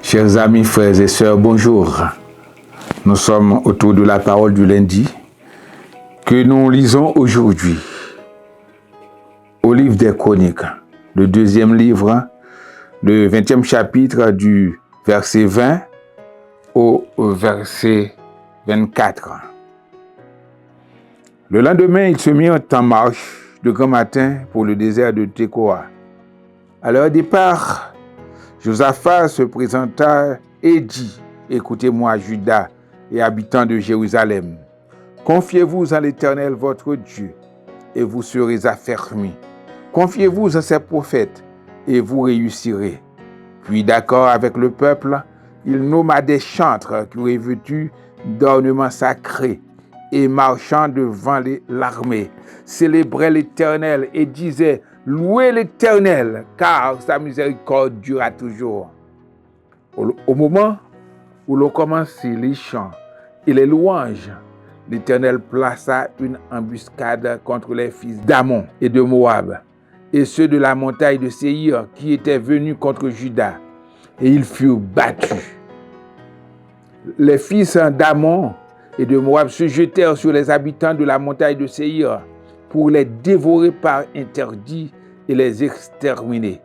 Chers amis, frères et sœurs, bonjour. Nous sommes autour de la parole du lundi que nous lisons aujourd'hui au livre des Chroniques, le deuxième livre, le 20e chapitre du verset 20 au verset 24. Le lendemain, ils se mirent en marche de grand matin pour le désert de Tekoa. À leur départ, Josaphat se présenta et dit: écoutez-moi, Juda et habitants de Jérusalem. Confiez-vous en l'Éternel votre Dieu et vous serez affermis. Confiez-vous en ses prophètes et vous réussirez. Puis, d'accord avec le peuple, il nomma des chantres qui revêtus d'ornements sacrés et marchant devant l'armée, célébraient l'Éternel et disaient: louez l'Éternel, car sa miséricorde durera toujours. Au moment où l'on commençait les chants et les louanges, l'Éternel plaça une embuscade contre les fils d'Ammon et de Moab, et ceux de la montagne de Séir qui étaient venus contre Juda, et ils furent battus. Les fils d'Ammon et de Moab se jetèrent sur les habitants de la montagne de Séir pour les dévorer par interdit et les exterminer.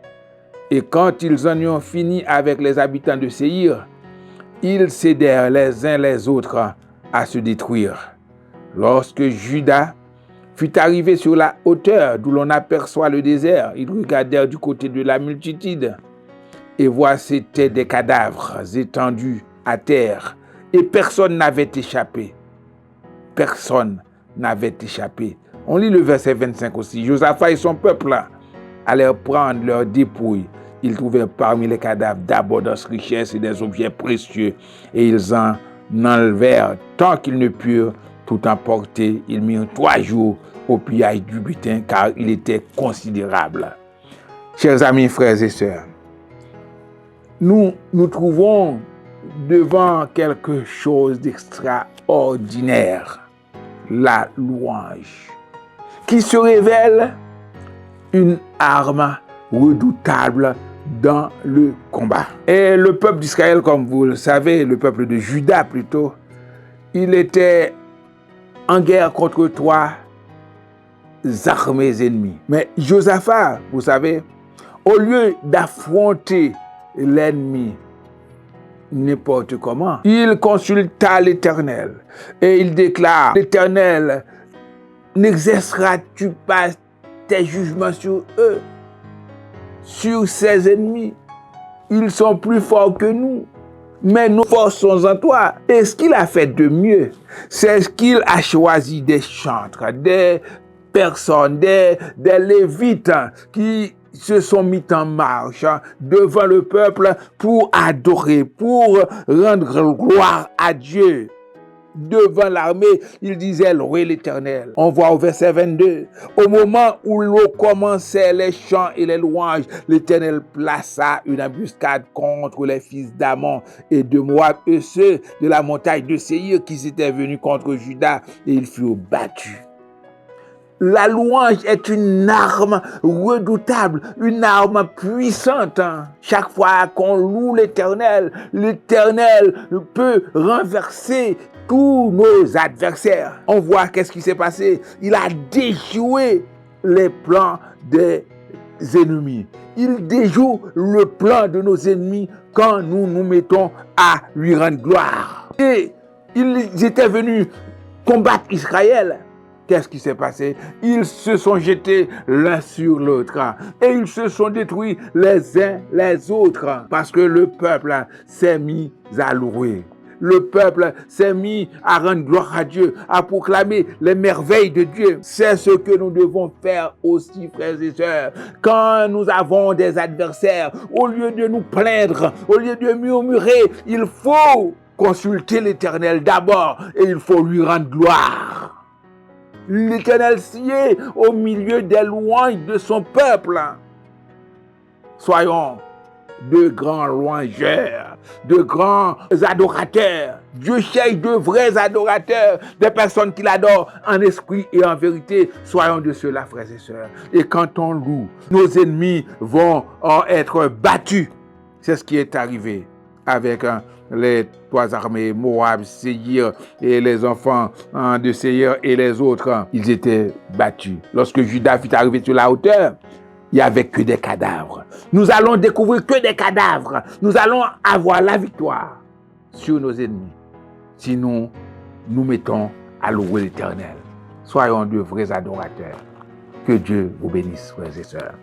Et quand ils en eurent fini avec les habitants de Séir, ils cédèrent les uns les autres à se détruire. Lorsque Juda fut arrivé sur la hauteur d'où l'on aperçoit le désert, ils regardèrent du côté de la multitude, et voici c'étaient des cadavres étendus à terre, et personne n'avait échappé. Personne n'avait échappé. On lit le verset 25 aussi. Josaphat et son peuple allèrent prendre leurs dépouilles. Ils trouvèrent parmi les cadavres d'abondantes richesses et des objets précieux, et ils en enlevèrent tant qu'ils ne purent tout emporter. Ils mirent 3 jours au pillage du butin, car il était considérable. Chers amis, frères et sœurs, nous nous trouvons devant quelque chose d'extraordinaire, la louange, qui se révèle une arme redoutable dans le combat. Et le peuple d'Israël, comme vous le savez, le peuple de Juda plutôt, il était en guerre contre 3 armées ennemies. Mais Josaphat, vous savez, au lieu d'affronter l'ennemi n'importe comment, il consulta l'Éternel et il déclare: l'Éternel, n'exerceras-tu pas tes jugements sur eux, sur ses ennemis? Ils sont plus forts que nous, mais nous forçons en toi. Et ce qu'il a fait de mieux, c'est qu'il a choisi des chantres, des personnes, des Lévites qui se sont mis en marche devant le peuple pour adorer, pour rendre gloire à Dieu. Devant l'armée, il disait: louez l'Éternel. On voit au verset 22, au moment où l'on commençait les chants et les louanges, l'Éternel plaça une embuscade contre les fils d'Ammon et de Moab et ceux de la montagne de Séir qui s'étaient venus contre Juda, et ils furent battus. La louange est une arme redoutable, une arme puissante. Chaque fois qu'on loue l'Éternel, l'Éternel peut renverser tous nos adversaires. On voit qu'est-ce qui s'est passé. Il a déjoué les plans des ennemis. Il déjoue le plan de nos ennemis quand nous nous mettons à lui rendre gloire. Et ils étaient venus combattre Israël. Qu'est-ce qui s'est passé? Ils se sont jetés l'un sur l'autre et ils se sont détruits les uns les autres parce que le peuple s'est mis à louer. Le peuple s'est mis à rendre gloire à Dieu, à proclamer les merveilles de Dieu. C'est ce que nous devons faire aussi, frères et sœurs. Quand nous avons des adversaires, au lieu de nous plaindre, au lieu de murmurer, il faut consulter l'Éternel d'abord et il faut lui rendre gloire. L'Éternel sied au milieu des louanges de son peuple. Soyons de grands louangeurs, de grands adorateurs. Dieu cherche de vrais adorateurs, des personnes qui l'adorent en esprit et en vérité. Soyons de ceux-là, frères et sœurs. Et quand on loue, nos ennemis vont être battus. C'est ce qui est arrivé avec les trois armées, Moab, Séir et les enfants de Séir et les autres. Ils étaient battus. Lorsque Judas fut arrivé sur la hauteur, il n'y avait que des cadavres. Nous allons découvrir que des cadavres. Nous allons avoir la victoire sur nos ennemis si nous nous mettons à louer l'Éternel. Soyons de vrais adorateurs. Que Dieu vous bénisse, frères et sœurs.